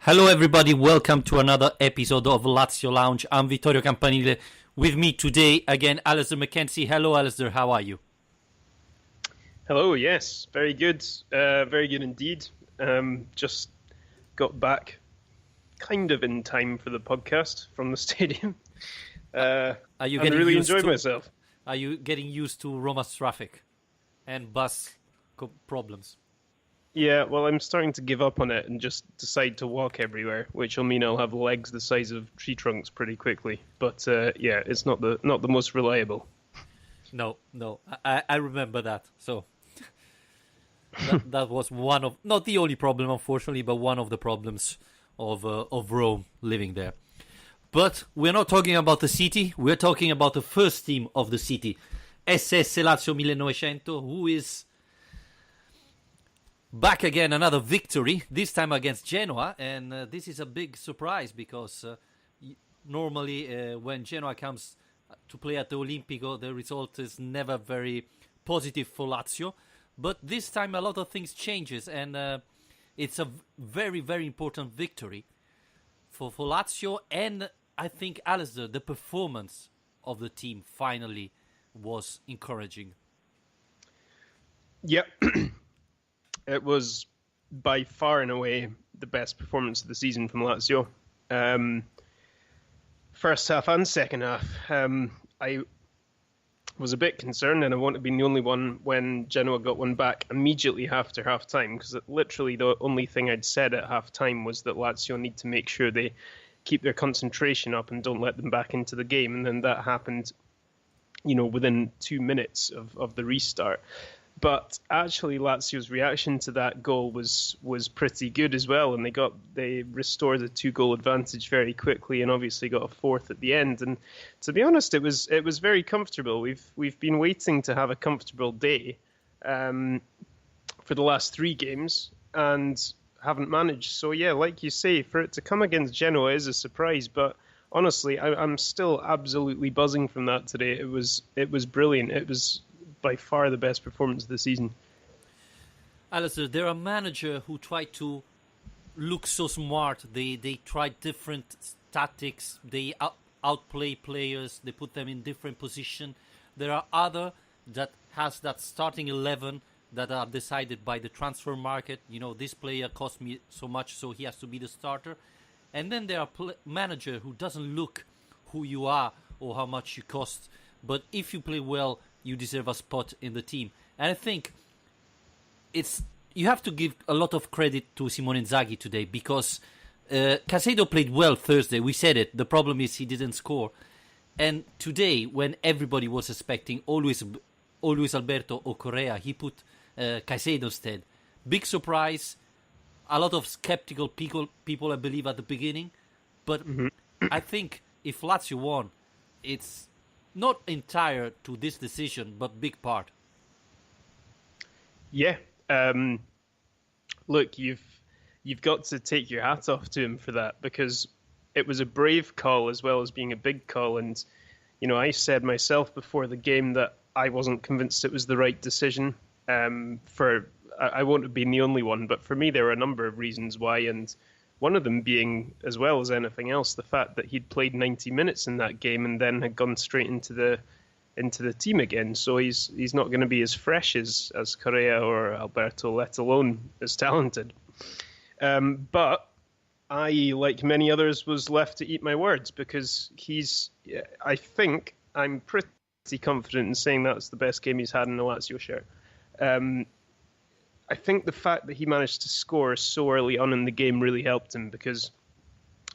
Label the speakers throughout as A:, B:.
A: Hello everybody, welcome to another episode of Lazio Lounge. I'm Vittorio Campanile. With me today, again, Alistair McKenzie. Hello Alistair, how are you?
B: Hello, yes, very good indeed. Just got back kind of in time for the podcast from the stadium.
A: Are you
B: and
A: getting
B: really
A: used
B: enjoyed
A: to,
B: myself.
A: Are you getting used to Roma's traffic and bus problems?
B: Yeah, well, I'm starting to give up on it and just decide to walk everywhere, which will mean I'll have legs the size of tree trunks pretty quickly. But yeah, it's not the most reliable.
A: No, I remember that. So that was one of, not the only problem, unfortunately, but one of the problems of Rome living there. But we're not talking about the city. We're talking about the first team of the city, SS Lazio 1900, who is back again, another victory, this time against Genoa. And this is a big surprise because normally when Genoa comes to play at the Olimpico, the result is never very positive for Lazio. But this time a lot of things changes, and it's a very, very important victory for Lazio. And I think, Alistair, the performance of the team finally was encouraging.
B: Yep. It was by far and away the best performance of the season from Lazio. First half and second half. I was a bit concerned, and I won't have been the only one, when Genoa got one back immediately after half-time, because literally the only thing I'd said at half-time was that Lazio need to make sure they keep their concentration up and don't let them back into the game. And then that happened, within 2 minutes of the restart. But actually, Lazio's reaction to that goal was pretty good as well, and they restored a 2-goal advantage very quickly, and obviously got a fourth at the end. And to be honest, it was very comfortable. We've been waiting to have a comfortable day for the last 3 games, and haven't managed. So yeah, like you say, for it to come against Genoa is a surprise. But honestly, I'm still absolutely buzzing from that today. It was brilliant. It was by far the best performance of the season.
A: Alistair, they're a manager who tried to look so smart. They tried different tactics. They outplay players. They put them in different position. There are other that has that starting 11 that are decided by the transfer market. This player cost me so much, so he has to be the starter. And then there are manager who doesn't look who you are or how much you cost. But if you play well, you deserve a spot in the team. And I think you have to give a lot of credit to Simone Inzaghi today, because Caicedo played well Thursday. We said it. The problem is he didn't score. And today, when everybody was expecting always Alberto or Correa, he put Caicedo instead. Big surprise. A lot of skeptical people, I believe, at the beginning. But I think if Lazio won, it's not entire to this decision, but big part.
B: Yeah. Look, you've got to take your hat off to him for that, because it was a brave call as well as being a big call. And, I said myself before the game that I wasn't convinced it was the right decision. I won't have been the only one, but for me, there were a number of reasons why. And one of them being, as well as anything else, the fact that he'd played 90 minutes in that game and then had gone straight into the team again. So he's not going to be as fresh as Correa or Alberto, let alone as talented. But I, like many others, was left to eat my words, because I think I'm pretty confident in saying that's the best game he's had in a Lazio shirt. I think the fact that he managed to score so early on in the game really helped him, because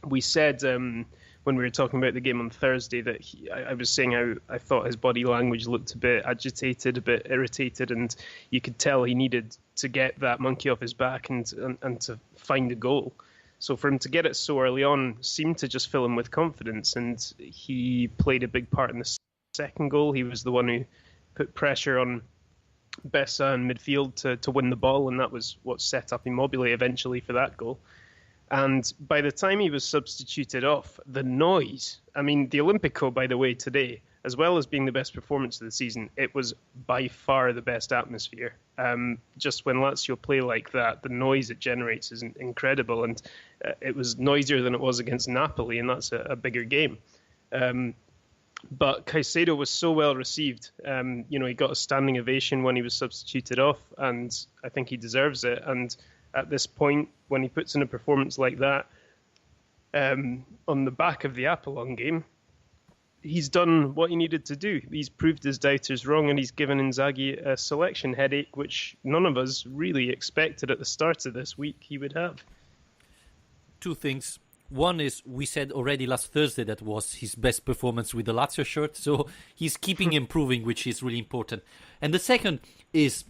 B: we said when we were talking about the game on Thursday that I was saying how I thought his body language looked a bit agitated, a bit irritated, and you could tell he needed to get that monkey off his back and to find a goal. So for him to get it so early on seemed to just fill him with confidence, and he played a big part in the second goal. He was the one who put pressure on Bessa in midfield to win the ball, and that was what set up Immobile eventually for that goal. And by the time he was substituted off, the noise, I mean, the Olimpico, by the way, today, as well as being the best performance of the season, it was by far the best atmosphere. Just when Lazio play like that, the noise it generates is incredible, and it was noisier than it was against Napoli, and that's a bigger game. But Caicedo was so well received. He got a standing ovation when he was substituted off, and I think he deserves it. And at this point, when he puts in a performance like that, on the back of the Apollon game, he's done what he needed to do. He's proved his doubters wrong, and he's given Inzaghi a selection headache, which none of us really expected at the start of this week he would have.
A: Two things. One is, we said already last Thursday that was his best performance with the Lazio shirt, so he's keeping improving, which is really important. And the second is,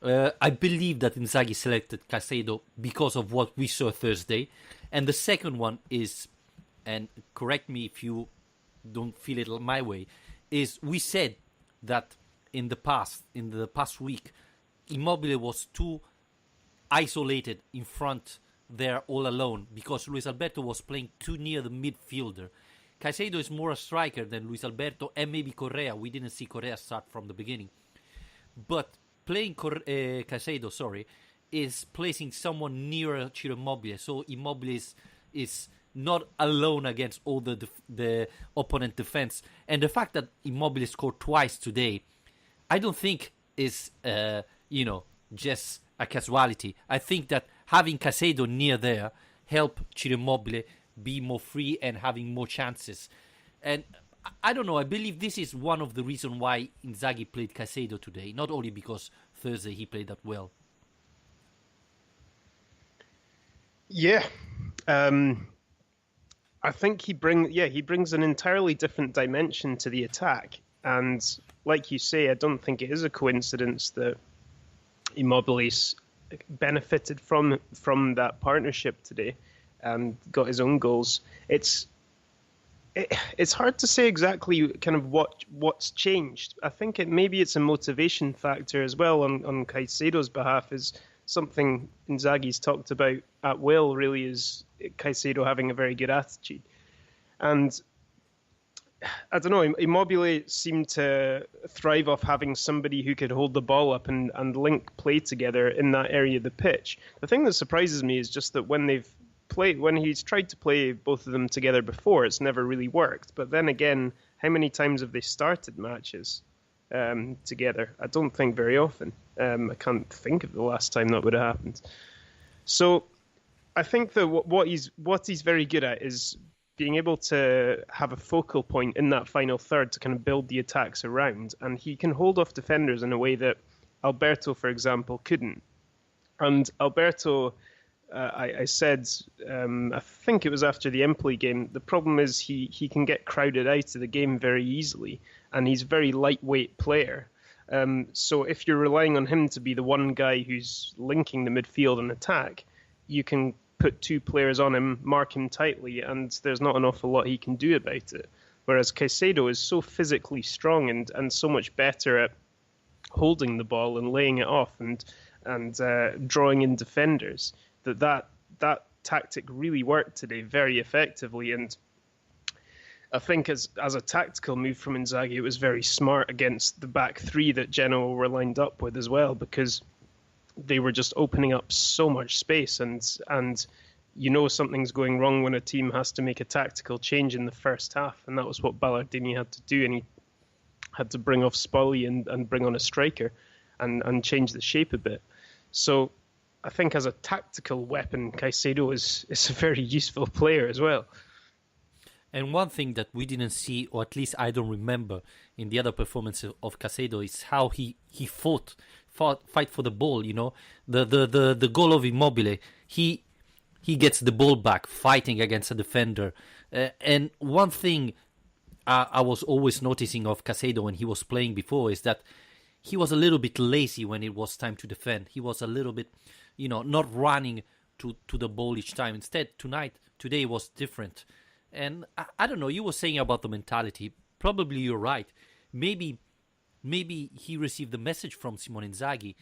A: I believe that Inzaghi selected Caicedo because of what we saw Thursday. And the second one is, and correct me if you don't feel it my way, is we said that in the past week, Immobile was too isolated in front there all alone because Luis Alberto was playing too near the midfielder. Caicedo is more a striker than Luis Alberto and maybe Correa. We didn't see Correa start from the beginning. But playing Caicedo, is placing someone nearer Ciro Immobile. So Immobile is not alone against all the opponent defense. And the fact that Immobile scored twice today, I don't think is, just a casualty. I think that having Caicedo near there help Ciro Immobile be more free and having more chances. And I don't know, I believe this is one of the reasons why Inzaghi played Caicedo today, not only because Thursday he played that well.
B: Yeah. I think he brings an entirely different dimension to the attack. And like you say, I don't think it is a coincidence that Immobile's benefited from that partnership today and got his own goals. It's hard to say exactly kind of what's changed. I think maybe it's a motivation factor as well on Caicedo's behalf, is something Inzaghi's talked about at will, really, is Caicedo having a very good attitude. And I don't know, Immobile seemed to thrive off having somebody who could hold the ball up and link play together in that area of the pitch. The thing that surprises me is just that when he's tried to play both of them together before, it's never really worked. But then again, how many times have they started matches together? I don't think very often. I can't think of the last time that would have happened. So I think that what he's very good at is being able to have a focal point in that final third to kind of build the attacks around. And he can hold off defenders in a way that Alberto, for example, couldn't. And Alberto, I said, I think it was after the Empoli game, the problem is he can get crowded out of the game very easily, and he's a very lightweight player. So if you're relying on him to be the one guy who's linking the midfield and attack, you can put two players on him, mark him tightly, and there's not an awful lot he can do about it. Whereas Caicedo is so physically strong and so much better at holding the ball and laying it off and drawing in defenders, that tactic really worked today very effectively. And I think as a tactical move from Inzaghi, it was very smart against the back three that Genoa were lined up with as well, because they were just opening up so much space, and something's going wrong when a team has to make a tactical change in the first half, and that was what Ballardini had to do, and he had to bring off Spalli and bring on a striker and change the shape a bit. So I think as a tactical weapon, Caicedo is a very useful player as well.
A: And one thing that we didn't see, or at least I don't remember in the other performances of Caicedo, is how he fight for the ball. The goal of Immobile, he gets the ball back, fighting against a defender. And one thing I was always noticing of Caicedo when he was playing before is that he was a little bit lazy when it was time to defend. He was a little bit, not running to the ball each time. Instead, today was different. And I don't know, you were saying about the mentality. Probably you're right. Maybe he received the message from Simone Inzaghi.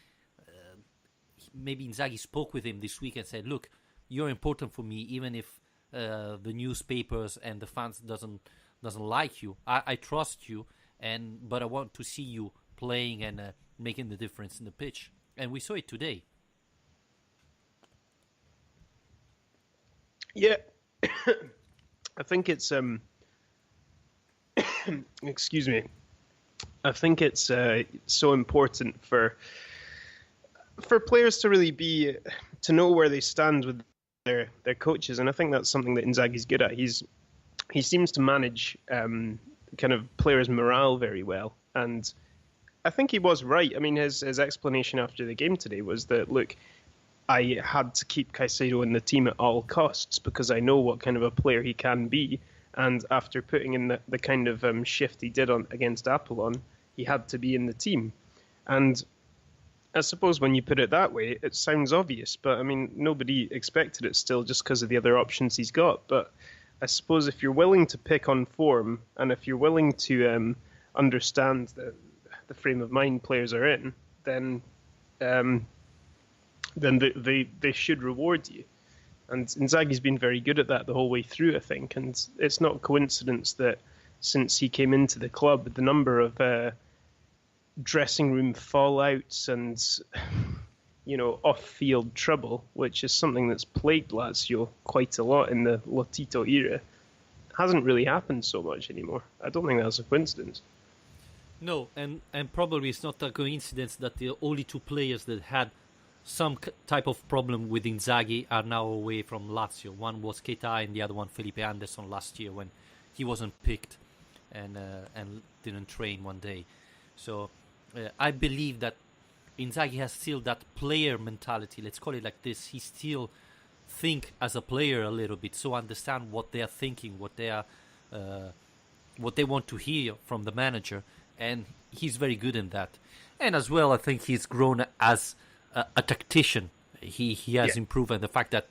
A: Maybe Inzaghi spoke with him this week and said, look, you're important for me, even if the newspapers and the fans doesn't like you. I trust you, but I want to see you playing and making the difference in the pitch. And we saw it today.
B: Yeah, I think it's excuse me. I think it's so important for players to really to know where they stand with their coaches, and I think that's something that Inzaghi's good at. He seems to manage kind of players' morale very well, and I think he was right. I mean, his explanation after the game today was that, look, I had to keep Caicedo in the team at all costs because I know what kind of a player he can be. And after putting in the kind of shift he did against Apollon, he had to be in the team. And I suppose when you put it that way, it sounds obvious. But, I mean, nobody expected it still just because of the other options he's got. But I suppose if you're willing to pick on form and if you're willing to understand the frame of mind players are in, then they should reward you. And Inzaghi's been very good at that the whole way through, I think. And it's not a coincidence that since he came into the club, the number of dressing room fallouts and, off-field trouble, which is something that's plagued Lazio quite a lot in the Lotito era, hasn't really happened so much anymore. I don't think that's a coincidence.
A: No, and probably it's not a coincidence that the only two players that had some type of problem with Inzaghi are now away from Lazio. One was Keita and the other one Felipe Anderson last year when he wasn't picked and didn't train one day. So I believe that Inzaghi has still that player mentality, let's call it like this. He still think as a player a little bit, so understand what they are thinking, what they want to hear from the manager, and he's very good in that. And as well, I think he's grown as a tactician. He has improved, and the fact that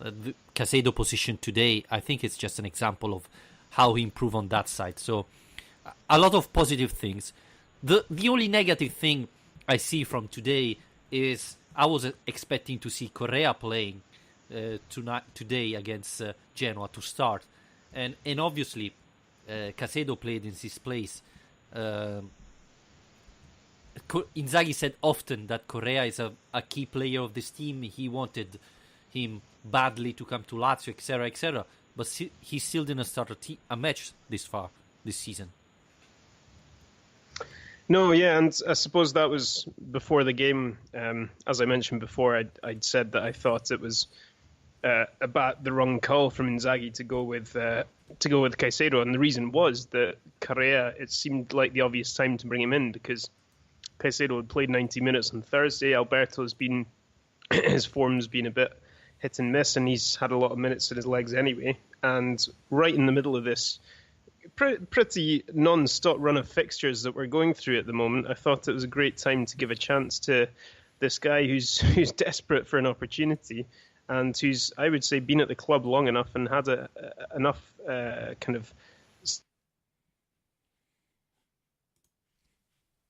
A: the Caicedo position today, I think it's just an example of how he improved on that side. So a lot of positive things. The only negative thing I see from today is I was expecting to see Correa playing today against Genoa to start, and obviously Caicedo played in his place. Inzaghi said often that Correa is a key player of this team. He wanted him badly to come to Lazio, etc., etc. But he still didn't start a match this season.
B: No, yeah, and I suppose that was before the game. As I mentioned before, I'd said that I thought it was about the wrong call from Inzaghi to go with Caicedo, and the reason was that Correa, it seemed like the obvious time to bring him in because Caicedo had played 90 minutes on Thursday. Alberto's been his form's been a bit hit and miss, and he's had a lot of minutes in his legs anyway. And right in the middle of this pretty non-stop run of fixtures that we're going through at the moment, I thought it was a great time to give a chance to this guy who's desperate for an opportunity and who's, I would say, been at the club long enough and had enough kind of.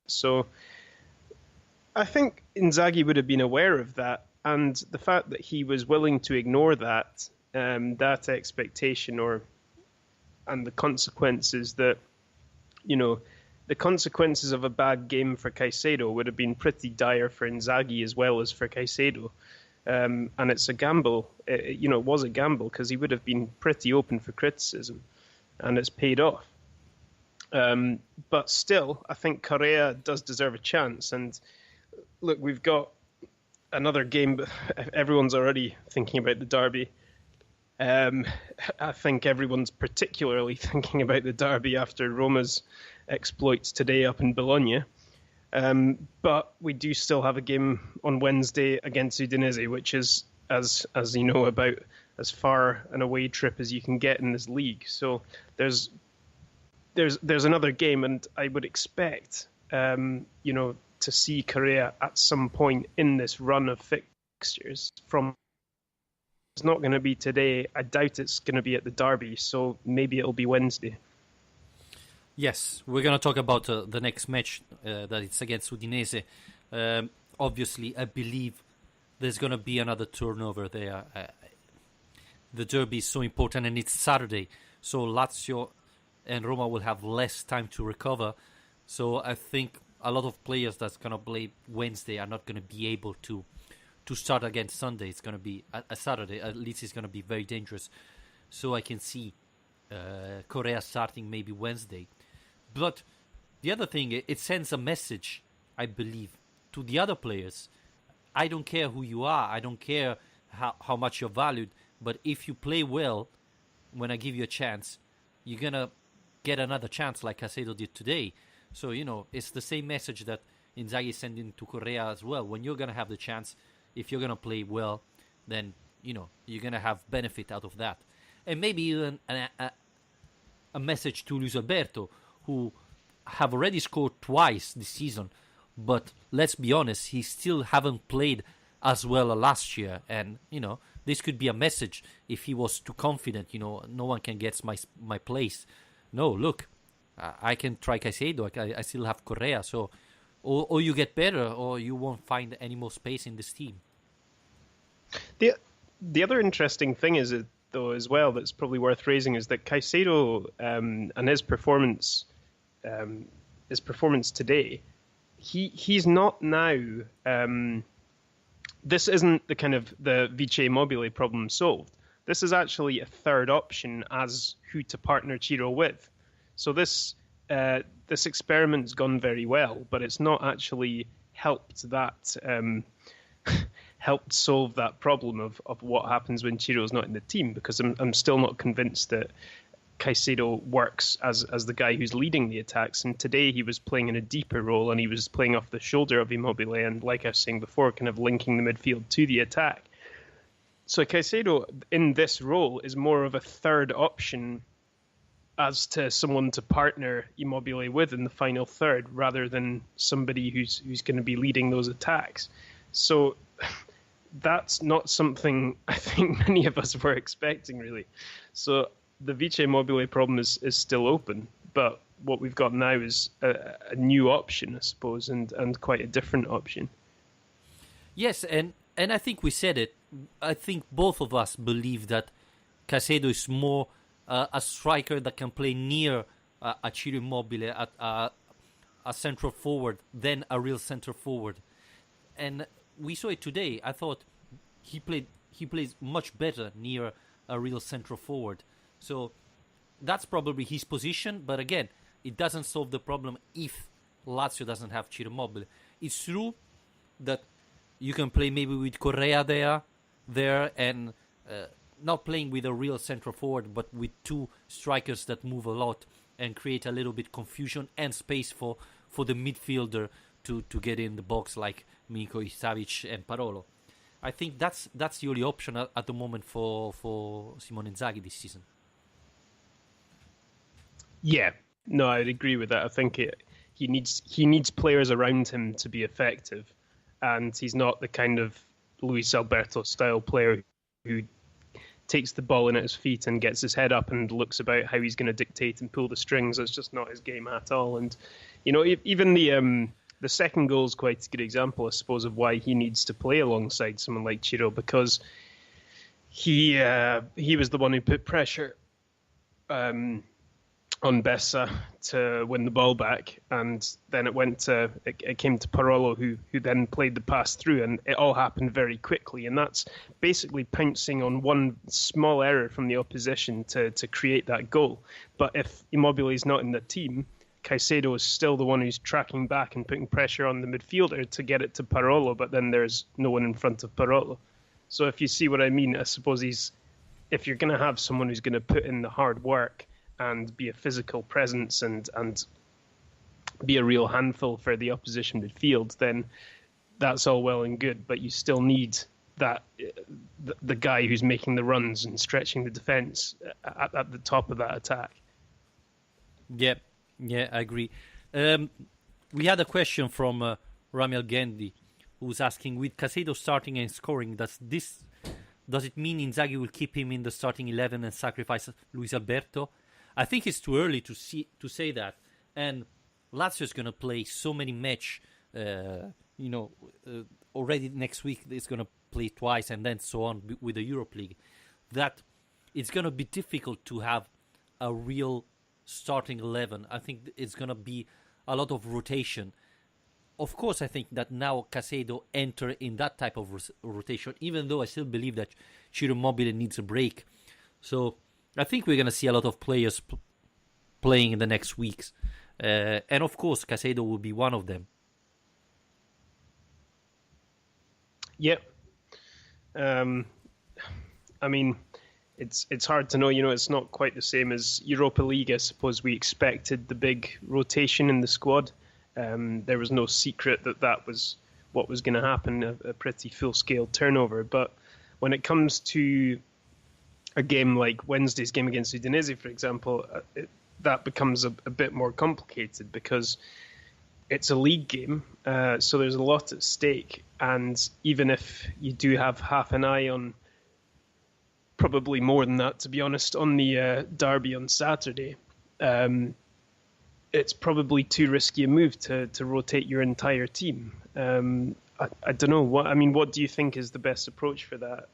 B: So I think Inzaghi would have been aware of that, and the fact that he was willing to ignore that expectation and the consequences that, the consequences of a bad game for Caicedo would have been pretty dire for Inzaghi as well as for Caicedo. And it's a gamble. It was a gamble because he would have been pretty open for criticism, and it's paid off. But still, I think Correa does deserve a chance. And look, we've got another game, but everyone's already thinking about the derby. I think everyone's particularly thinking about the derby after Roma's exploits today up in Bologna. But we do still have a game on Wednesday against Udinese, which is, as you know, about as far an away trip as you can get in this league. So there's another game, and I would expect, to see Correa at some point in this run of fixtures. It's not going to be today. I doubt it's going to be at the derby, so maybe it'll be Wednesday.
A: Yes, we're going to talk about the next match that it's against Udinese. Obviously, I believe there's going to be another turnover there. The derby is so important, and it's Saturday, so Lazio and Roma will have less time to recover. So I think a lot of players that's gonna play Wednesday are not gonna be able to start against Sunday. It's gonna be a Saturday. At least it's gonna be very dangerous. So I can see Korea starting maybe Wednesday. But the other thing, it sends a message, I believe, to the other players. I don't care who you are. I don't care how much you're valued. But if you play well, when I give you a chance, you're going to get another chance like Caicedo did today. So, it's the same message that Inzaghi is sending to Correa as well. When you're going to have the chance, if you're going to play well, then, you're going to have benefit out of that. And maybe even a message to Luis Alberto, who have already scored twice this season, but let's be honest, he still haven't played as well last year. And, this could be a message if he was too confident, no one can get my place. No, look, I can try Caicedo, I still have Correa, so or you get better or you won't find any more space in this team.
B: The other interesting thing is, though, as well, that's probably worth raising is that Caicedo and his performance today, he's not now. This isn't the kind of the Vice Immobile problem solved. This is actually a third option as who to partner Chiro with. So this experiment's gone very well, but it's not actually helped that helped solve that problem of what happens when Chiro's not in the team, because I'm still not convinced that Caicedo works as the guy who's leading the attacks. And today he was playing in a deeper role, and he was playing off the shoulder of Immobile, and like I was saying before, kind of linking the midfield to the attack. So Caicedo in this role is more of a third option as to someone to partner Immobile with in the final third, rather than somebody who's going to be leading those attacks. So that's not something I think many of us were expecting, really. So the Vice Immobile problem is still open, but what we've got now is a new option, I suppose, and quite a different option.
A: Yes, and I think we said it. I think both of us believe that Caicedo is more a striker that can play near a Ciro Immobile, a central forward, than a real centre forward. And we saw it today. I thought he plays much better near a real central forward. So that's probably his position. But again, it doesn't solve the problem if Lazio doesn't have Ciro Immobile. It's true that you can play maybe with Correa there, and not playing with a real central forward, but with two strikers that move a lot and create a little bit confusion and space for the midfielder to get in the box, like Milinkovic, Savic and Parolo. I think that's the only option at the moment for Simone Inzaghi this season.
B: Yeah, no, I'd agree with that. I think he needs players around him to be effective, and he's not the kind of Luis Alberto style player who takes the ball in at his feet and gets his head up and looks about how he's going to dictate and pull the strings. That's just not his game at all. And even the second goal is quite a good example, I suppose, of why he needs to play alongside someone like Ciro, because he was the one who put pressure on Bessa to win the ball back, and then it came to Parolo, who then played the pass through, and it all happened very quickly. And that's basically pouncing on one small error from the opposition to create that goal. But if Immobile is not in the team, Caicedo is still the one who's tracking back and putting pressure on the midfielder to get it to Parolo, but then there's no one in front of Parolo. So if you see what I mean, I suppose if you're going to have someone who's going to put in the hard work and be a physical presence and be a real handful for the opposition midfield, then that's all well and good. But you still need that the guy who's making the runs and stretching the defence at the top of that attack.
A: Yeah, I agree. We had a question from Ramil Gendi, who's asking, with Caicedo starting and scoring, does it mean Inzaghi will keep him in the starting 11 and sacrifice Luis Alberto? I think it's too early to say that. And Lazio is going to play so many matches. Already next week it's going to play twice, and then so on with the Europe League, that it's going to be difficult to have a real starting 11. I think it's going to be a lot of rotation. Of course, I think that now Casado enter in that type of rotation, even though I still believe that Ciro Immobile needs a break. So I think we're going to see a lot of players playing in the next weeks. And of course, Casado will be one of them.
B: Yep. I mean, it's hard to know. It's not quite the same as Europa League. I suppose we expected the big rotation in the squad. There was no secret that was what was going to happen, a pretty full-scale turnover. But when it comes to a game like Wednesday's game against Udinese, for example, that becomes a bit more complicated because it's a league game, so there's a lot at stake. And even if you do have half an eye on, probably more than that, to be honest, on the derby on Saturday, it's probably too risky a move to rotate your entire team. I don't know. What do you think is the best approach for that,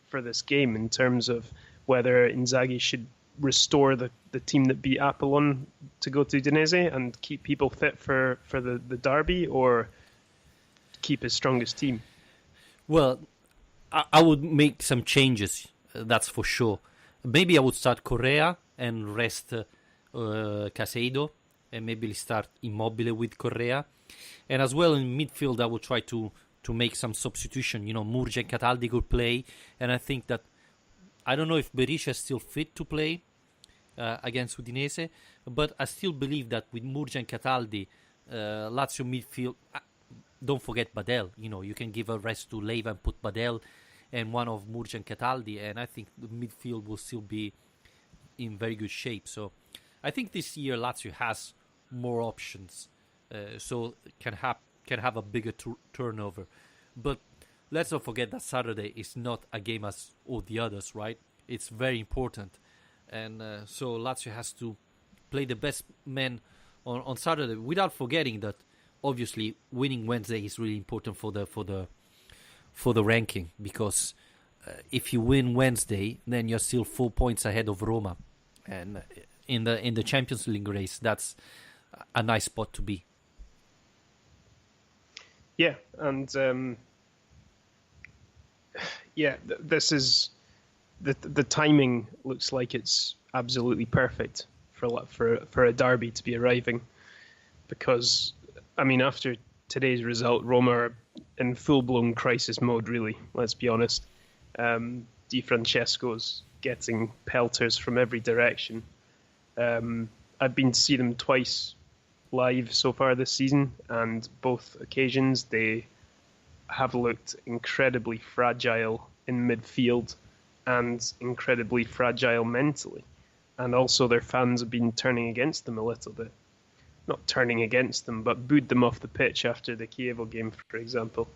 B: for this game, in terms of whether Inzaghi should restore the team that beat Apollon to go to Udinese and keep people fit for the derby, or keep his strongest team?
A: Well, I would make some changes, that's for sure. Maybe I would start Correa and rest Casado, and maybe start Immobile with Correa. And as well in midfield, I would try to make some substitution. Murgia and Cataldi could play, and I think that, I don't know if Berisha is still fit to play against Udinese, but I still believe that with Murgia and Cataldi, Lazio midfield, don't forget Badel. You can give a rest to Leiva and put Badel and one of Murgia and Cataldi, and I think the midfield will still be in very good shape. So I think this year Lazio has more options, so can have a bigger turnover. But let's not forget that Saturday is not a game as all the others, right? It's very important, and so Lazio has to play the best men on Saturday. Without forgetting that, obviously, winning Wednesday is really important for the ranking, because if you win Wednesday, then you're still 4 points ahead of Roma, and in the Champions League race, that's a nice spot to be.
B: Yeah, and this is the timing looks like it's absolutely perfect for a derby to be arriving, because after today's result, Roma are in full-blown crisis mode, really. Let's be honest. Di Francesco's getting pelters from every direction. I've been to see them twice live so far this season, and both occasions they have looked incredibly fragile in midfield and incredibly fragile mentally. And also their fans have been turning against them a little bit. Not turning against them, but booed them off the pitch after the Chievo game, for example.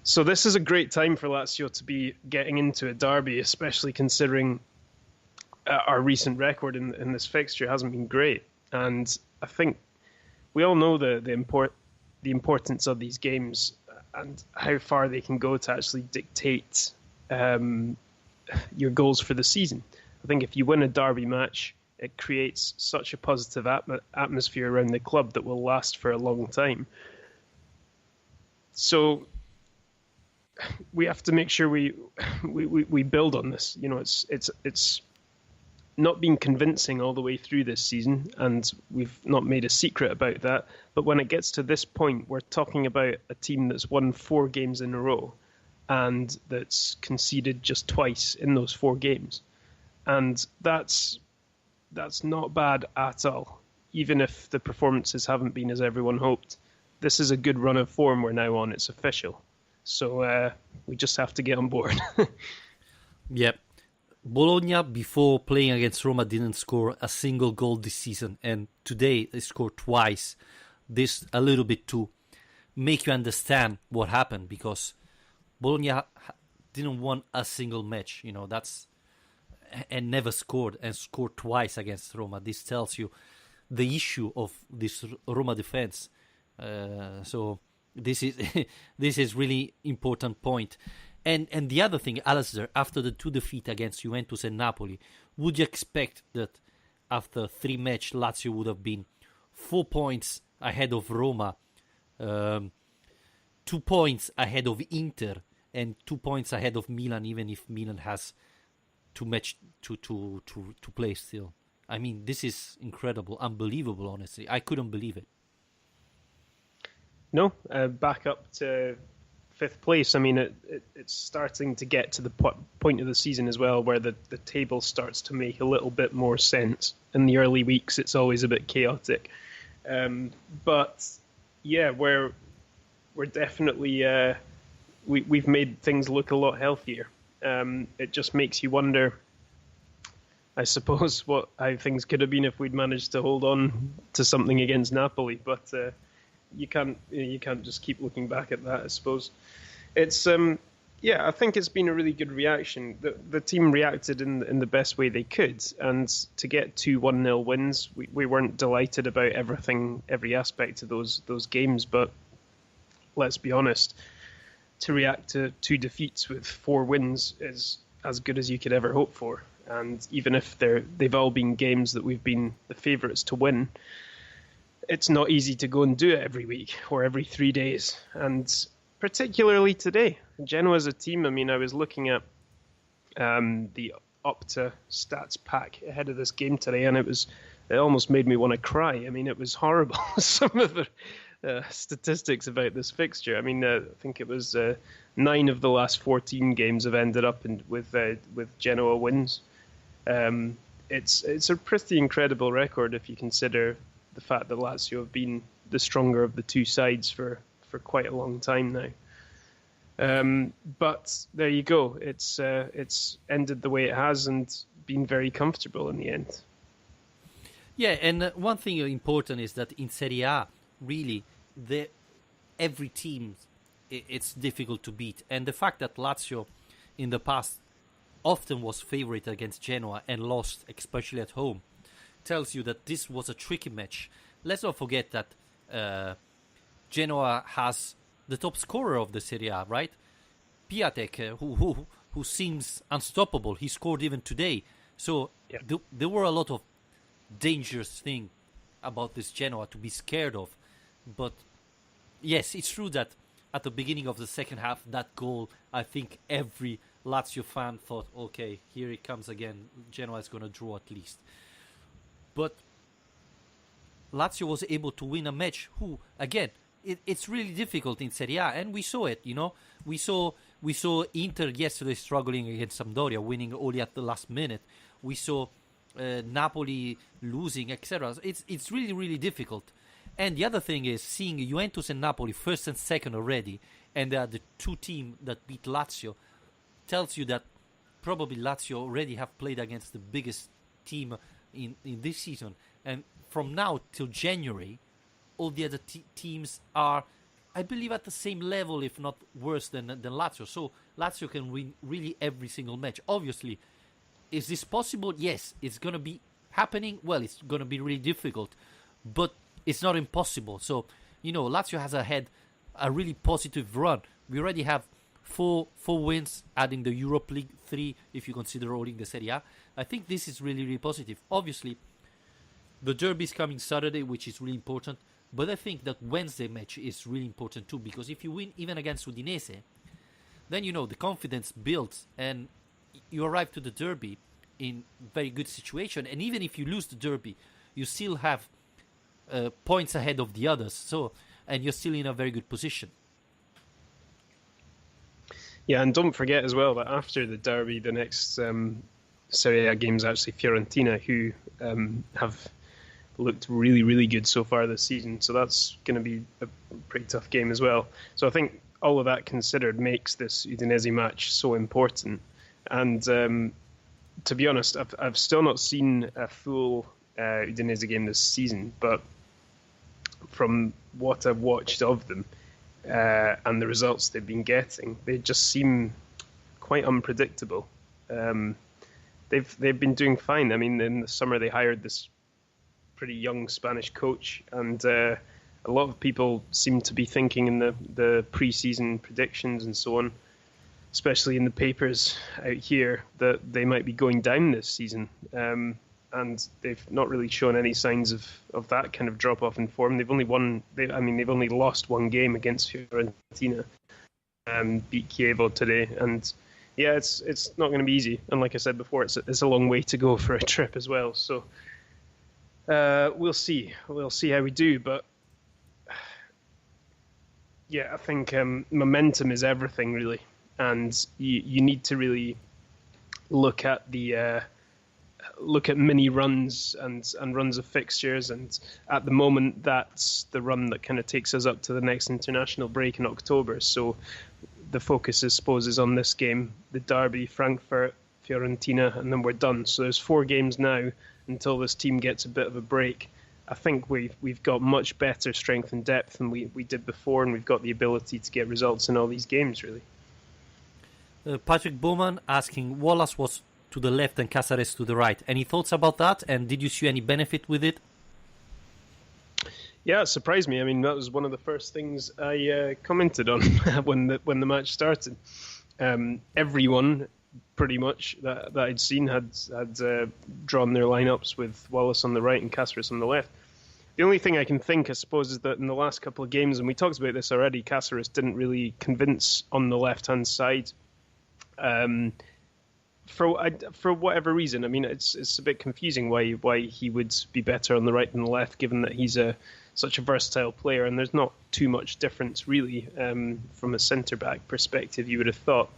B: So this is a great time for Lazio to be getting into a derby, especially considering our recent record in this fixture hasn't been great. And I think we all know the importance of these games and how far they can go to actually dictate your goals for the season. I think if you win a derby match, it creates such a positive atmosphere around the club that will last for a long time. So we have to make sure we build on this. It's not been convincing all the way through this season, and we've not made a secret about that. But when it gets to this point, we're talking about a team that's won 4 games in a row and that's conceded just twice in those 4 games. And that's not bad at all, even if the performances haven't been as everyone hoped. This is a good run of form we're now on. It's official. So we just have to get on board.
A: Yep. Bologna, before playing against Roma, didn't score a single goal this season. And today they scored twice. This a little bit to make you understand what happened, because Bologna didn't win a single match. And never scored, and scored twice against Roma. This tells you the issue of this Roma defense. So this is really important point. And the other thing, Alistair, after the 2 defeat against Juventus and Napoli, would you expect that after 3 matches Lazio would have been 4 points ahead of Roma, 2 points ahead of Inter, and 2 points ahead of Milan, even if Milan has to match to play still. I mean, this is incredible, unbelievable, honestly. I couldn't believe it.
B: No, back up to fifth place. I mean, it's starting to get to the point of the season as well where the table starts to make a little bit more sense. In the early weeks, it's always a bit chaotic. But yeah, we're definitely we've made things look a lot healthier. It just makes you wonder, I suppose, how things could have been if we'd managed to hold on to something against Napoli. But you can't just keep looking back at that, I suppose. It's I think it's been a really good reaction. The team reacted in the best way they could, and to get 2 1-0 wins, we weren't delighted about every aspect of those games. But let's be honest, to react to 2 defeats with 4 wins is as good as you could ever hope for. And even if they've all been games that we've been the favourites to win, it's not easy to go and do it every week or every 3 days. And particularly today, Genoa as a team, I mean, I was looking at the Opta stats pack ahead of this game today, and it almost made me want to cry. I mean, it was horrible, some of the statistics about this fixture. I mean, I think it was 9 of the last 14 games have ended up with Genoa wins. It's a pretty incredible record if you consider the fact that Lazio have been the stronger of the 2 sides for quite a long time now. But there you go. It's ended the way it has and been very comfortable in the end.
A: Yeah, and one thing important is that in Serie A, really, every team, it's difficult to beat. And the fact that Lazio in the past often was favourite against Genoa and lost, especially at home, tells you that this was a tricky match. Let's not forget that Genoa has the top scorer of the Serie A, right? Piatek, who seems unstoppable. He scored even today. So yeah. There were a lot of dangerous things about this Genoa to be scared of. But yes, it's true that at the beginning of the second half, that goal, I think every Lazio fan thought, okay, here it comes again. Genoa is going to draw at least. But Lazio was able to win a match who, again, it's really difficult in Serie A, and we saw it, We saw Inter yesterday struggling against Sampdoria, winning only at the last minute. We saw Napoli losing, etc. It's really, really difficult. And the other thing is, seeing Juventus and Napoli first and second already, and they are the 2 teams that beat Lazio, tells you that probably Lazio already have played against the biggest team in this season. And from now till January, all the other teams are, I believe, at the same level, if not worse than Lazio. So Lazio can win really every single match. Obviously, is this possible? Yes. It's going to be happening. Well, it's going to be really difficult. But it's not impossible. So, Lazio has had a really positive run. We already have four wins, adding the Europa League 3, if you consider rolling the Serie A. I think this is really, really positive. Obviously, the derby is coming Saturday, which is really important. But I think that Wednesday match is really important too, because if you win even against Udinese, then the confidence builds and you arrive to the derby in very good situation. And even if you lose the derby, you still have points ahead of the others. So, and you're still in a very good position.
B: Yeah, and don't forget as well that after the derby, the next Serie A game is actually Fiorentina, who have looked really, really good so far this season. So that's going to be a pretty tough game as well. So I think all of that considered makes this Udinese match so important. And to be honest, I've still not seen a full Udinese game this season, but from what I've watched of them and the results they've been getting, they just seem quite unpredictable. They've been doing fine. I mean, in the summer they hired this pretty young Spanish coach, and a lot of people seem to be thinking in the pre-season predictions and so on, especially in the papers out here, that they might be going down this season. And and they've not really shown any signs of that kind of drop off in form. They've only lost one game against Fiorentina, beat Chievo today, and yeah, it's not going to be easy. And like I said before, it's a long way to go for a trip as well. So we'll see how we do, but yeah, I think momentum is everything really, and you need to really look at mini runs and runs of fixtures, and at the moment that's the run that kind of takes us up to the next international break in October. So the focus, I suppose, is on this game, the derby, Frankfurt, Fiorentina, and then we're done. So there's 4 games now until this team gets a bit of a break. I think we've got much better strength and depth than we did before, and we've got the ability to get results in all these games, really.
A: Patrick Bowman asking, Wallace was to the left and Cáceres to the right. Any thoughts about that? And did you see any benefit with it?
B: Yeah, it surprised me. I mean, that was one of the first things I commented on when the match started. Everyone, pretty much, that I'd seen had drawn their lineups with Wallace on the right and Cáceres on the left. The only thing I can think, I suppose, is that in the last couple of games, and we talked about this already, Cáceres didn't really convince on the left-hand side. For whatever reason, I mean, it's a bit confusing why he would be better on the right than the left, given that he's such a versatile player, and there's not too much difference really from a centre back perspective. You would have thought,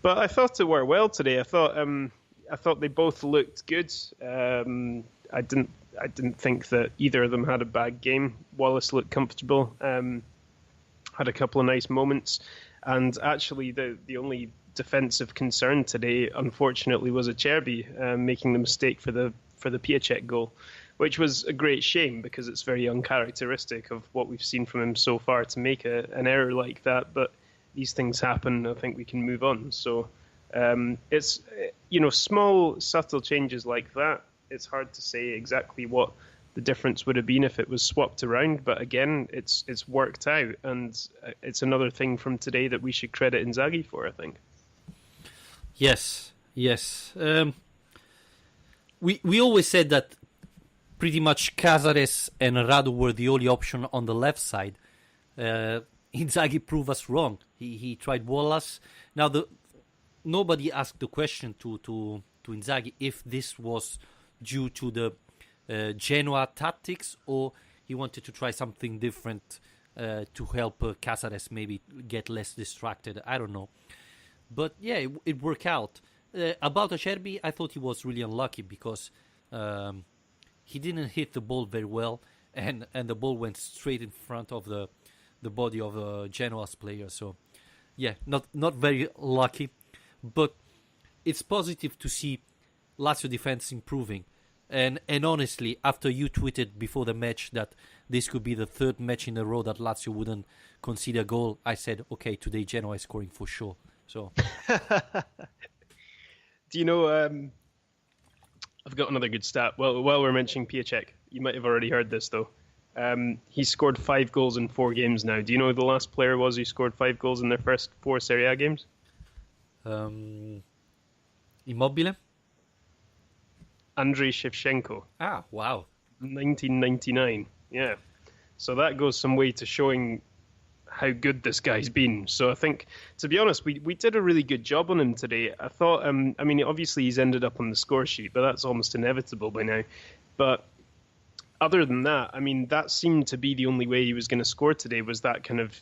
B: but I thought it worked well today. I thought they both looked good. I didn't think that either of them had a bad game. Wallace looked comfortable, had a couple of nice moments, and actually the only defensive concern today, unfortunately, was Acerbi making the mistake for the Piatek goal, which was a great shame because it's very uncharacteristic of what we've seen from him so far to make an error like that. But these things happen. I think we can move on. So it's small subtle changes like that. It's hard to say exactly what the difference would have been if it was swapped around, but again, it's worked out, and it's another thing from today that we should credit Inzaghi for, I think.
A: Yes. We always said that pretty much Cáceres and Radu were the only option on the left side. Inzaghi proved us wrong. He tried Wallace. Now nobody asked the question to Inzaghi if this was due to the Genoa tactics, or he wanted to try something different to help Cáceres maybe get less distracted. I don't know. But yeah, it worked out. About Acerbi, I thought he was really unlucky because he didn't hit the ball very well, and the ball went straight in front of the body of Genoa's player. So yeah, not very lucky. But it's positive to see Lazio defense improving. And honestly, after you tweeted before the match that this could be the 3rd match in a row that Lazio wouldn't concede a goal, I said, okay, today Genoa is scoring for sure. So,
B: do you know? I've got another good stat. Well, while we're mentioning Piatek, you might have already heard this though. He's scored 5 goals in 4 games now. Do you know who the last player was who scored 5 goals in their first 4 Serie A games?
A: Immobile?
B: Andrei Shevchenko.
A: Ah, wow.
B: 1999. Yeah. So that goes some way to showing how good this guy's been. So I think, to be honest, we did a really good job on him today. I thought, obviously he's ended up on the score sheet, but that's almost inevitable by now. But other than that, that seemed to be the only way he was going to score today, was that kind of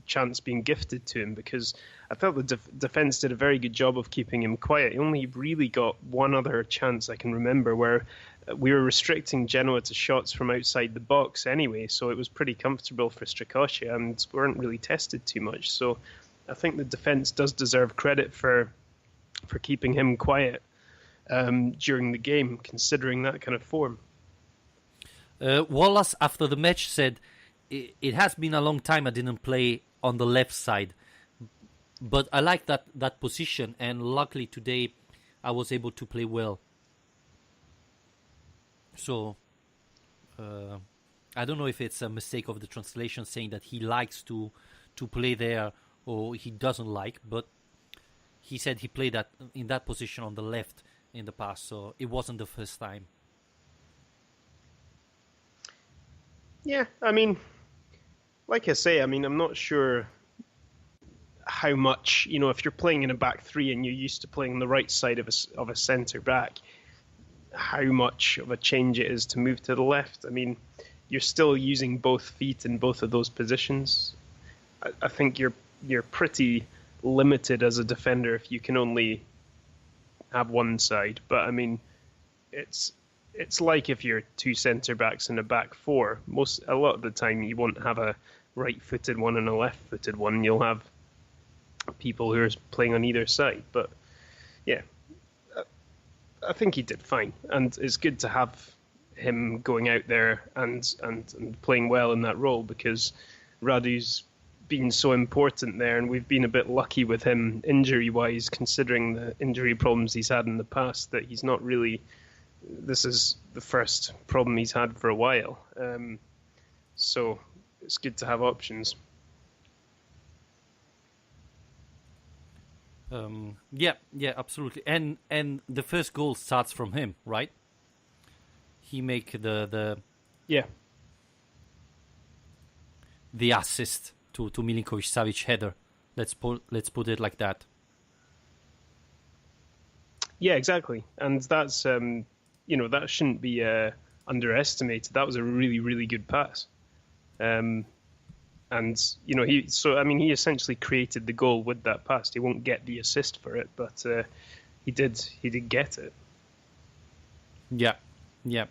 B: chance being gifted to him, because I felt the defence did a very good job of keeping him quiet. He only really got one other chance I can remember where we were restricting Genoa to shots from outside the box anyway, so it was pretty comfortable for Strakosha and weren't really tested too much. So I think the defence does deserve credit for keeping him quiet during the game, considering that kind of form.
A: Wallace, after the match, said, it has been a long time I didn't play on the left side, but I like that position, and luckily today I was able to play well. So I don't know if it's a mistake of the translation saying that he likes to play there or he doesn't like, but he said he played in that position on the left in the past, so it wasn't the first time.
B: Yeah, I mean, like I say, I mean, I'm not sure how much, if you're playing in a back three and you're used to playing on the right side of a centre back, how much of a change it is to move to the left. I mean, you're still using both feet in both of those positions. I think you're pretty limited as a defender if you can only have one side. But I mean, it's it's like if you're two centre backs in a back four. A lot of the time, you won't have a right-footed one and a left-footed one. You'll have people who are playing on either side. But yeah, I think he did fine, and it's good to have him going out there and playing well in that role because Radu's been so important there, and we've been a bit lucky with him injury-wise, considering the injury problems he's had in the past. That he's not really. This is the first problem he's had for a while, so it's good to have options.
A: Yeah, absolutely. And the first goal starts from him, right? He make
B: Yeah,
A: the assist to Milinkovic Savic header. Let's put it like that.
B: yeah, exactly, and that's that shouldn't be underestimated. That was a really, really good pass. And he essentially created the goal with that pass. He won't get the assist for it, but he did get it.
A: Yeah, yeah.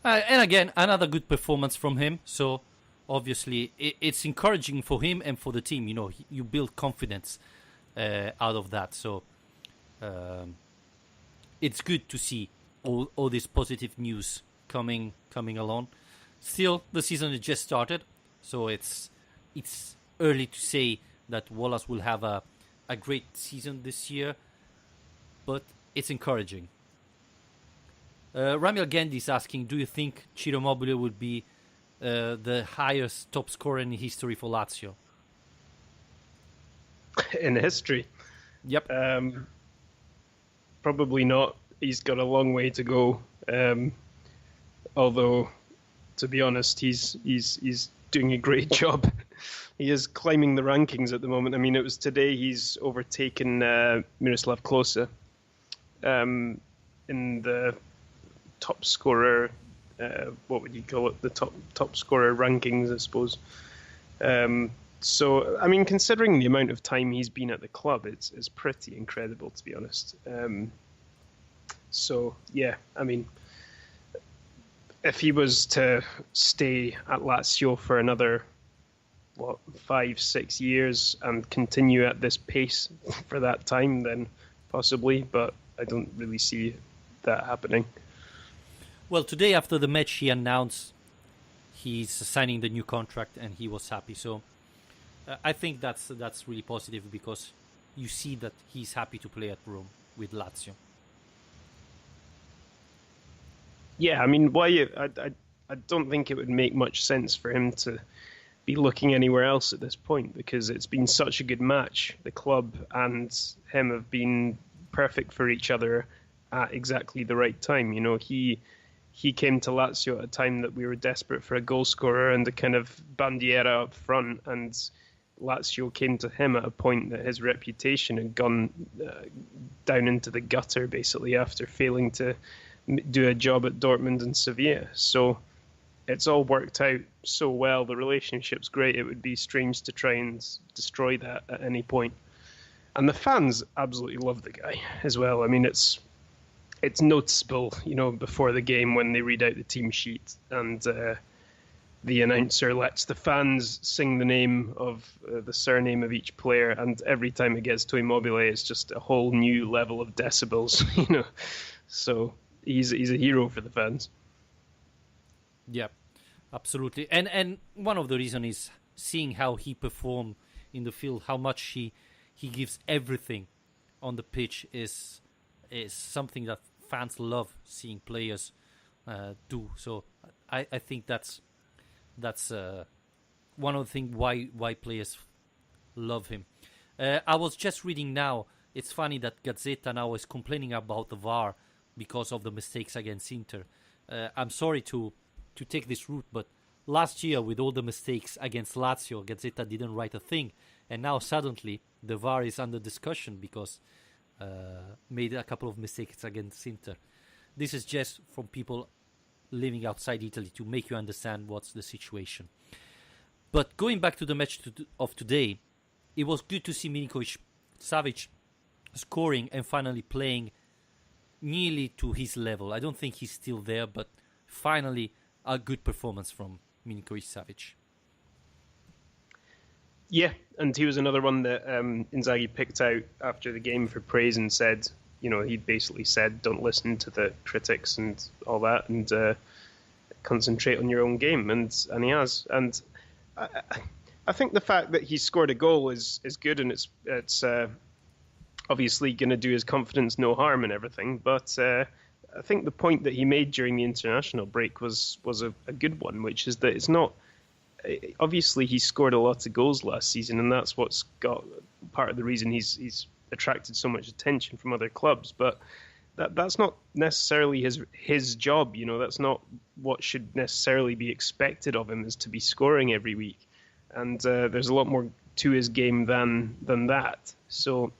A: And again, another good performance from him. So obviously, it's encouraging for him and for the team. You build confidence out of that. So it's good to see all this positive news coming along. Still, the season has just started, so it's early to say that Wallace will have a great season this year, but it's encouraging. Ramil Gandhi is asking, do you think Ciro Immobile would be the highest top scorer in history for Lazio?
B: In history?
A: Yep.
B: Probably not. He's got a long way to go. Although, to be honest, he's doing a great job. He is climbing the rankings at the moment. I mean, it was today he's overtaken Miroslav Klose in the top scorer. What would you call it? The top scorer rankings, I suppose. So, I mean, considering the amount of time he's been at the club, it's pretty incredible, to be honest. So, yeah, I mean, if he was to stay at Lazio for another, 5-6 years and continue at this pace for that time, then possibly, but I don't really see that happening.
A: Well, today after the match, he announced he's signing the new contract and he was happy. So I think that's really positive because you see that he's happy to play at Rome with Lazio.
B: Yeah, I mean, I don't think it would make much sense for him to be looking anywhere else at this point because it's been such a good match. The club and him have been perfect for each other at exactly the right time. He came to Lazio at a time that we were desperate for a goal scorer and a kind of bandiera up front, and Lazio came to him at a point that his reputation had gone down into the gutter, basically, after failing to do a job at Dortmund and Sevilla. So it's all worked out so well. The relationship's great. It would be strange to try and destroy that at any point. And the fans absolutely love the guy as well. I mean, it's noticeable, before the game when they read out the team sheet and the announcer lets the fans sing the name of the surname of each player, and every time it gets to Immobile, it's just a whole new level of decibels, So he's a hero for the fans.
A: Yeah, absolutely. And one of the reasons is seeing how he performed in the field, how much he gives everything on the pitch is something that fans love seeing players do. So I think that's one of the things why players love him. I was just reading now. It's funny that Gazzetta now is complaining about the VAR because of the mistakes against Inter. I'm sorry to take this route, but last year with all the mistakes against Lazio, Gazzetta didn't write a thing, and now suddenly the VAR is under discussion because made a couple of mistakes against Inter. This is just from people living outside Italy to make you understand what's the situation. But going back to the match of today, it was good to see Milinkovic-Savic scoring and finally playing nearly to his level. I don't think he's still there, but finally a good performance from Milinkovic-Savic.
B: Yeah, and he was another one that Inzaghi picked out after the game for praise and said, he basically said, don't listen to the critics and all that, and concentrate on your own game, and he has. And I think the fact that he scored a goal is good, and it's obviously going to do his confidence no harm and everything. But I think the point that he made during the international break was a good one, which is that it's not. Obviously, he scored a lot of goals last season, and that's what's got part of the reason he's attracted so much attention from other clubs. But that's not necessarily his job. That's not what should necessarily be expected of him, is to be scoring every week. And there's a lot more to his game than that. So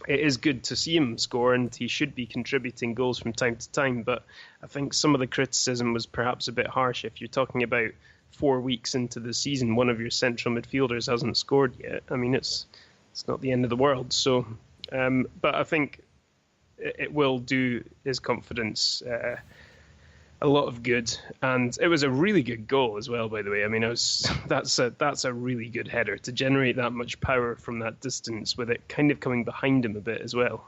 B: it is good to see him score, and he should be contributing goals from time to time. But I think some of the criticism was perhaps a bit harsh. If you're talking about 4 weeks into the season, one of your central midfielders hasn't scored yet. I mean, it's not the end of the world. So, but I think it will do his confidence a lot of good. And it was a really good goal as well, by the way. I mean, that's a really good header to generate that much power from that distance, with it kind of coming behind him a bit as well.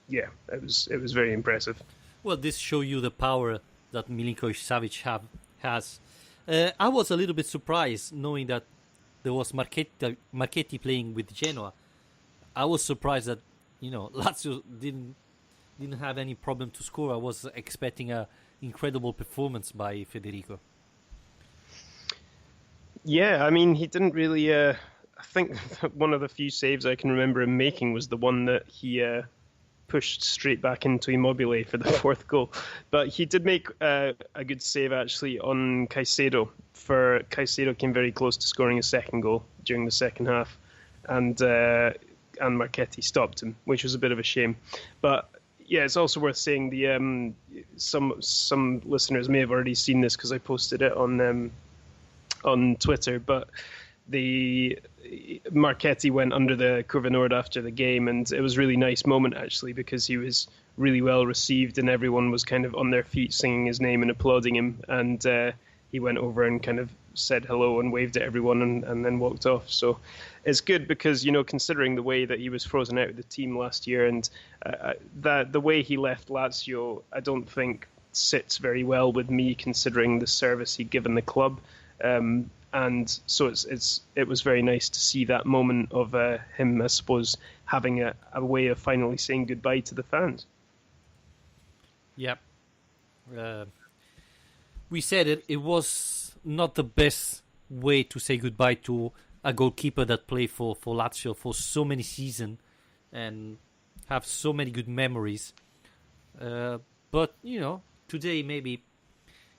B: Yeah, it was very impressive.
A: Well, this shows you the power that Milinkovic-Savic has. I was a little bit surprised knowing that there was Marchetti playing with Genoa. I was surprised that Lazio didn't have any problem to score. I was expecting a incredible performance by Federico.
B: Yeah, I mean, he didn't really. I think one of the few saves I can remember him making was the one that he pushed straight back into Immobile for the fourth goal. But he did make a good save actually on Caicedo. Caicedo came very close to scoring a second goal during the second half, and Marchetti stopped him, which was a bit of a shame. But yeah, it's also worth saying the some listeners may have already seen this because I posted it on Twitter, but the Marchetti went under the Curva Nord after the game, and it was a really nice moment actually, because he was really well received and everyone was kind of on their feet singing his name and applauding him, and he went over and kind of said hello and waved at everyone and then walked off. So it's good because, considering the way that he was frozen out of the team last year, and the way he left Lazio, I don't think sits very well with me, considering the service he'd given the club. And so it was very nice to see that moment of him, I suppose, having a way of finally saying goodbye to the fans.
A: Yeah. We said it was not the best way to say goodbye to a goalkeeper that played for Lazio for so many seasons and have so many good memories. But, today maybe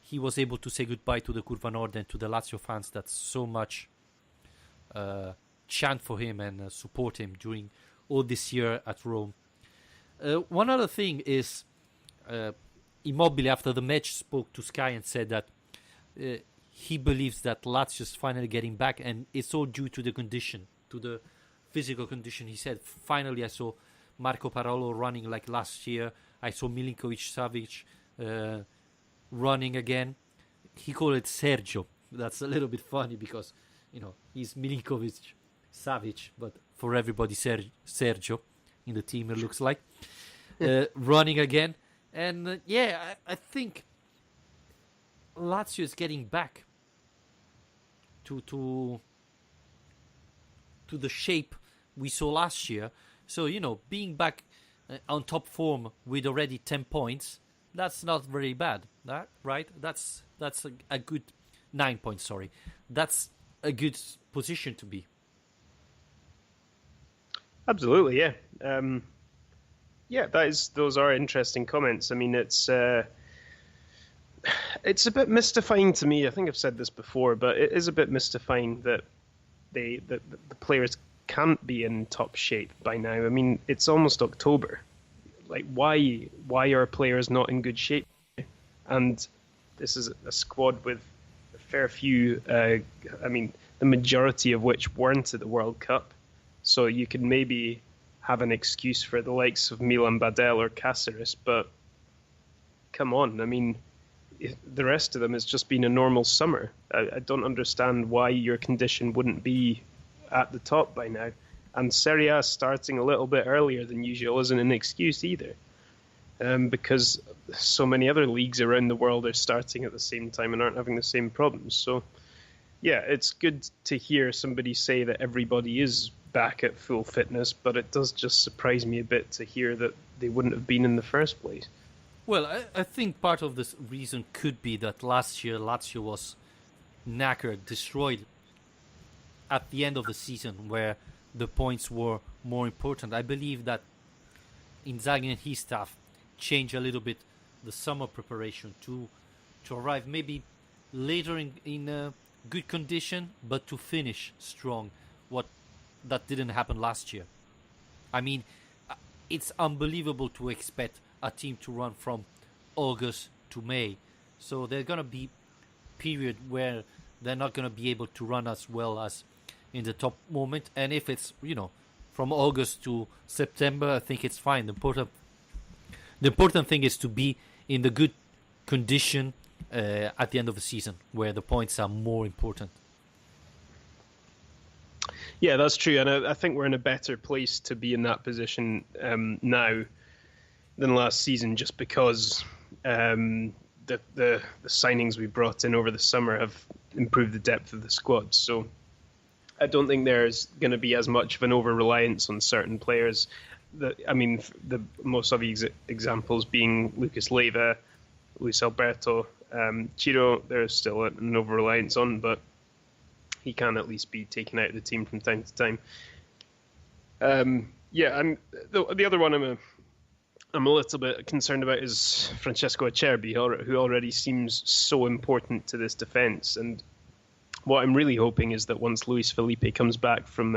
A: he was able to say goodbye to the Curva Nord and to the Lazio fans that so much chant for him and support him during all this year at Rome. One other thing is Immobile, after the match, spoke to Sky and said that he believes that Lazio is finally getting back, and it's all due to the condition, to the physical condition. He said, finally I saw Marco Parolo running like last year. I saw Milinkovic-Savic running again. He called it Sergio. That's a little bit funny because, he's Milinkovic-Savic, but for everybody Sergio in the team it looks like. Running again. And I think Lazio is getting back to the shape we saw last year. So, being back on top form with already 10 points, that's not very bad, right? That's a good 9 points. Sorry, that's a good position to be.
B: Absolutely, yeah. Those are interesting comments. I mean, it's it's a bit mystifying to me. I think I've said this before, but it is a bit mystifying that the players can't be in top shape by now. I mean, it's almost October. Like, why are players not in good shape? And this is a squad with a fair few. I mean, the majority of which weren't at the World Cup, so you could maybe have an excuse for the likes of Milan Badel or Cáceres, but come on, I mean, the rest of them has just been a normal summer. I don't understand why your condition wouldn't be at the top by now. And Serie A starting a little bit earlier than usual isn't an excuse either, because so many other leagues around the world are starting at the same time and aren't having the same problems. So, yeah, it's good to hear somebody say that everybody is back at full fitness, but it does just surprise me a bit to hear that they wouldn't have been in the first place.
A: Well, I think part of this reason could be that last year Lazio was knackered, destroyed at the end of the season, where the points were more important. I believe that Inzaghi and his staff changed a little bit the summer preparation to arrive maybe later in good condition, but to finish strong. What that didn't happen last year. I mean, it's unbelievable to expect a team to run from August to May. So there's gonna be period where they're not gonna be able to run as well as in the top moment. And if it's from August to September, I think it's fine. The important thing is to be in the good condition at the end of the season, where the points are more important.
B: Yeah, that's true, and I think we're in a better place to be in that position now than last season, just because the signings we brought in over the summer have improved the depth of the squad. So I don't think there's going to be as much of an over-reliance on certain players. The most obvious examples being Lucas Leiva, Luis Alberto, Ciro. There's still an over-reliance on, but he can at least be taken out of the team from time to time. And the other one I'm a little bit concerned about is Francesco Acerbi, who already seems so important to this defence. And what I'm really hoping is that once Luis Felipe comes back from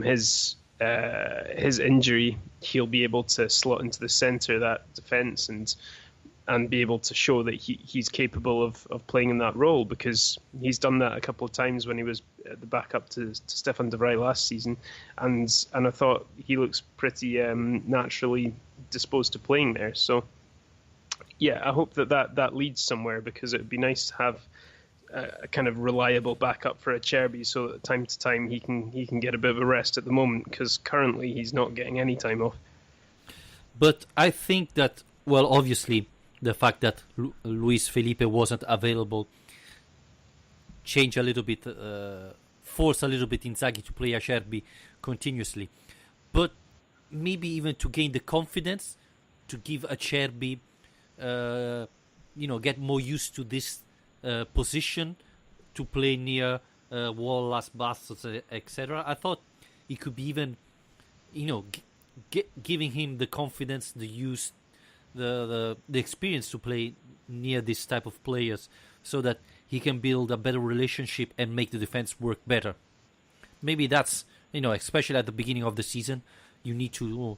B: his injury, he'll be able to slot into the centre of that defence and be able to show that he's capable of playing in that role, because he's done that a couple of times when he was the backup to Stefan de Vrij last season, and I thought he looks pretty naturally disposed to playing there. So yeah, I hope that leads somewhere, because it would be nice to have a kind of reliable backup for Acerbi, so that time to time he can get a bit of a rest at the moment, because currently he's not getting any time off.
A: But I think that, well, obviously the fact that Luis Felipe wasn't available changed a little bit, forced a little bit Inzaghi to play Acerbi continuously. But maybe even to gain the confidence to give Acerbi, get more used to this position, to play near Wallace, Bastos, etc. I thought it could be even, giving him the confidence, the use, the experience to play near this type of players, so that he can build a better relationship and make the defense work better. Maybe that's, especially at the beginning of the season, you need to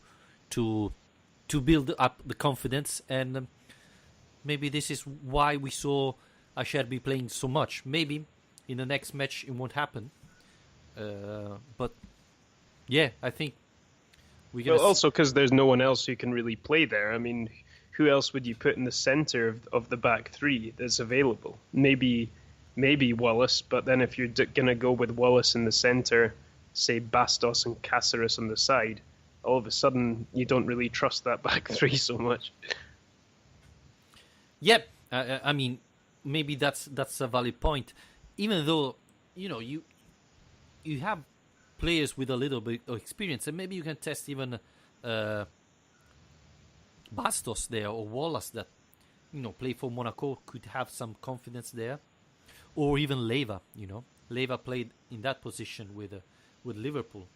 A: build up the confidence, and maybe this is why we saw Acerbi playing so much. Maybe in the next match it won't happen, but yeah, I think we're gonna.
B: Well, also because there's no one else who can really play there. I mean, who else would you put in the centre of the back three that's available? Maybe Wallace, but then if you're gonna go with Wallace in the centre, say Bastos and Cáceres on the side, all of a sudden you don't really trust that back three so much.
A: Yep, I mean, maybe that's a valid point. Even though you have players with a little bit of experience, and maybe you can test even Bastos there, or Wallace that play for Monaco, could have some confidence there, or even Leiva. Leiva played in that position with Liverpool.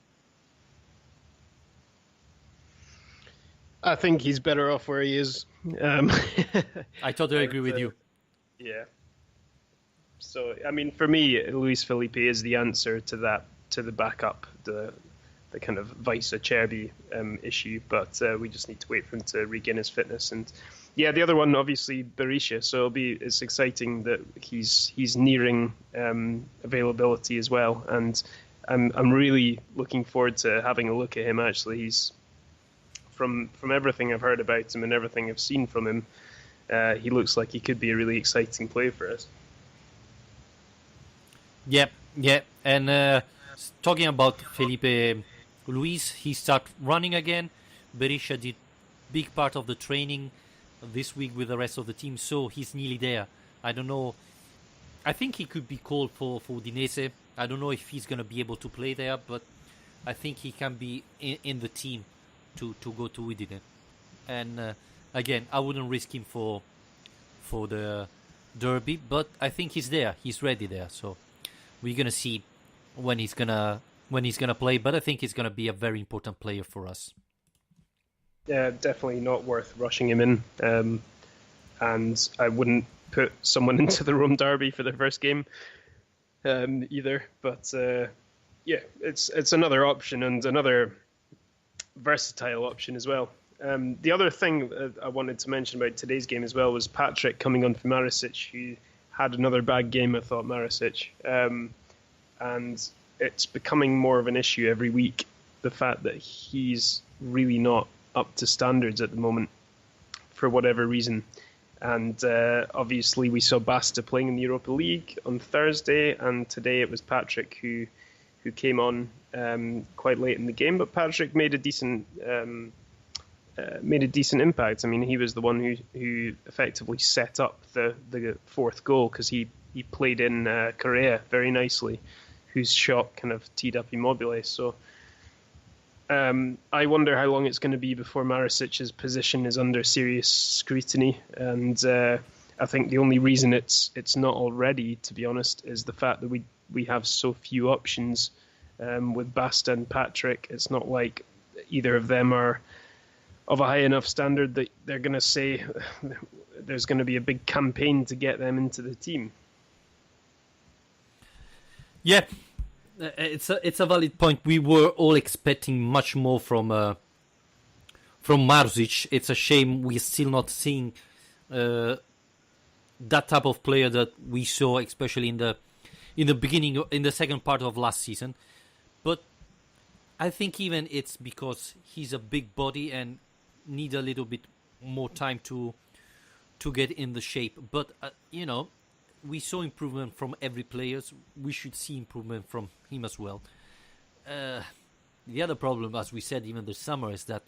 B: I think he's better off where he is. Um,
A: I totally agree
B: and,
A: with you.
B: yeah. So I mean, for me, Luis Felipe is the answer to that, to the backup, the kind of vice Acerbi issue. But we just need to wait for him to regain his fitness. And yeah, the other one, obviously, Berisha. So it's exciting that he's nearing availability as well. And I'm really looking forward to having a look at him. Actually, he's from everything I've heard about him and everything I've seen from him, he looks like he could be a really exciting player for us.
A: Yeah, yeah. And talking about Felipe Luis, he started running again. Berisha did big part of the training this week with the rest of the team, so he's nearly there. I don't know. I think he could be called for Udinese. I don't know if he's going to be able to play there, but I think he can be in the team to go to Udine. And again, I wouldn't risk him for the derby, but I think he's there. He's ready there. So we're gonna see when he's gonna play. But I think he's gonna be a very important player for us.
B: Yeah, definitely not worth rushing him in. And I wouldn't put someone into the Rome derby for their first game either. But yeah, it's another option and another versatile option as well. The other thing I wanted to mention about today's game as well was Patrick coming on for Marisic, who had another bad game, I thought, Marisic. And it's becoming more of an issue every week, the fact that he's really not up to standards at the moment for whatever reason. And obviously we saw Basta playing in the Europa League on Thursday, and today it was Patrick who came on quite late in the game. But Patrick made a decent impact. I mean, he was the one who effectively set up the fourth goal, because he played in Correa very nicely, whose shot kind of teed up Immobile. So I wonder how long it's going to be before Marisic's position is under serious scrutiny. And I think the only reason it's not already, to be honest, is the fact that we have so few options with Basta and Patrick. It's not like either of them are of a high enough standard that they're going to say there's going to be a big campaign to get them into the team.
A: Yeah, it's a valid point. We were all expecting much more from Marusic. It's a shame we're still not seeing that type of player that we saw, especially in the beginning, in the second part of last season. But I think even it's because he's a big body and need a little bit more time to get in the shape. But we saw improvement from every player. We should see improvement from him as well. The other problem, as we said even this summer, is that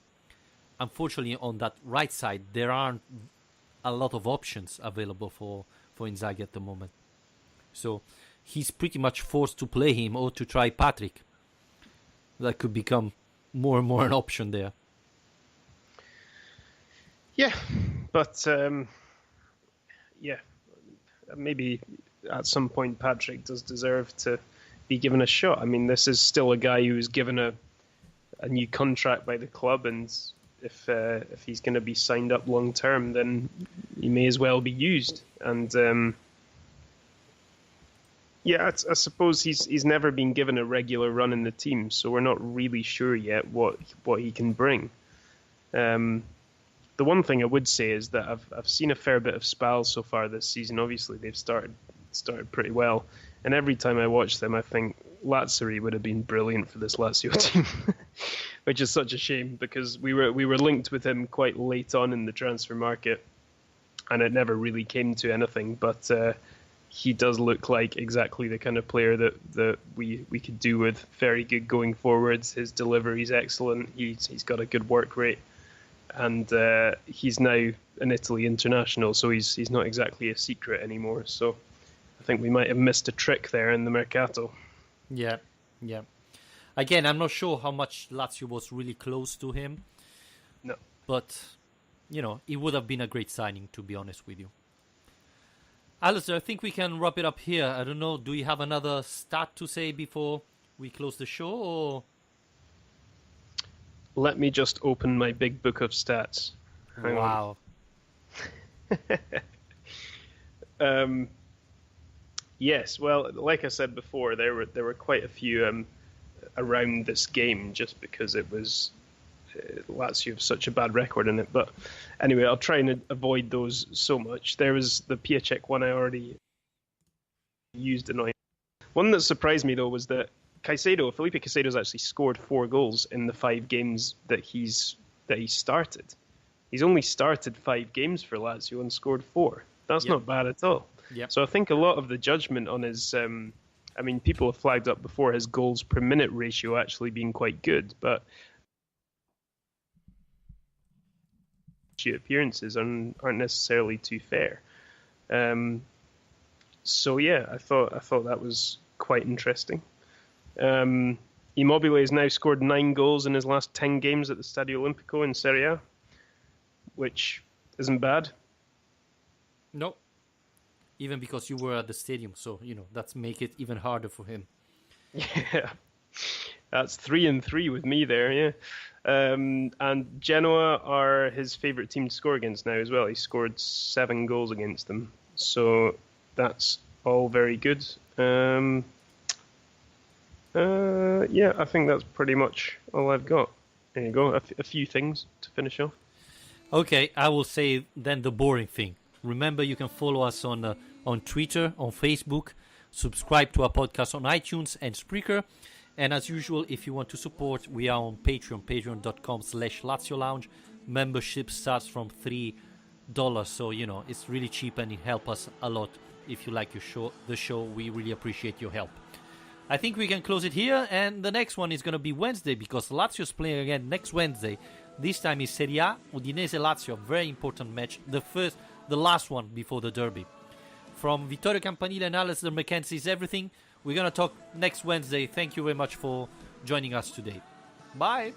A: unfortunately on that right side there aren't a lot of options available for Inzaghi at the moment. So he's pretty much forced to play him or to try Patrick. That could become more and more an option there.
B: Yeah, but maybe at some point Patrick does deserve to be given a shot. I mean, this is still a guy who's given a new contract by the club, and if he's going to be signed up long term, then he may as well be used. And I suppose he's never been given a regular run in the team, so we're not really sure yet what he can bring. The one thing I would say is that I've seen a fair bit of Spal so far this season. Obviously, they've started pretty well, and every time I watch them, I think Lazzari would have been brilliant for this Lazio team, which is such a shame because we were linked with him quite late on in the transfer market, and it never really came to anything. But he does look like exactly the kind of player that we could do with. Very good going forwards. His delivery's excellent. He's got a good work rate. And he's now an Italy international, so he's not exactly a secret anymore. So I think we might have missed a trick there in the Mercato.
A: Yeah. Again, I'm not sure how much Lazio was really close to him.
B: No.
A: But, it would have been a great signing, to be honest with you. Alistair, I think we can wrap it up here. I don't know, do you have another stat to say before we close the show? Or...
B: Let me just open my big book of stats. Hang on.
A: Wow.
B: Yes, well, like I said before, there were quite a few around this game just because it was Lazio have such a bad record in it. But anyway, I'll try and avoid those so much. There was the Piaczek one I already used annoying. One that surprised me though was that Felipe Caicedo's actually scored 4 goals in the 5 games that he started. He's only started 5 games for Lazio and scored 4. That's not bad at all.
A: Yep.
B: So I think a lot of the judgment on his, people have flagged up before his goals per minute ratio actually being quite good, but appearances aren't necessarily too fair. So yeah, I thought that was quite interesting. Immobile has now scored 9 goals in his last 10 games at the Stadio Olimpico in Serie A, which isn't bad.
A: No. Even because you were at the stadium, so that's make it even harder for him.
B: Yeah, that's 3-3 with me there. Yeah, and Genoa are his favourite team to score against now as well. He scored 7 goals against them, so that's all very good. Yeah, I think that's pretty much all I've got. There you go, a few things to finish off.
A: Okay, I will say then the boring thing. Remember, you can follow us on Twitter, on Facebook, subscribe to our podcast on iTunes and Spreaker. And as usual, if you want to support, we are on Patreon, patreon.com/Lazio Lounge. Membership starts from $3, so it's really cheap and it helps us a lot. If you like the show, we really appreciate your help. I think we can close it here, and the next one is going to be Wednesday because Lazio's playing again next Wednesday. This time is Serie A, Udinese-Lazio, very important match, the last one before the derby. From Vittorio Campanile and Alistair McKenzie's everything. We're going to talk next Wednesday. Thank you very much for joining us today. Bye.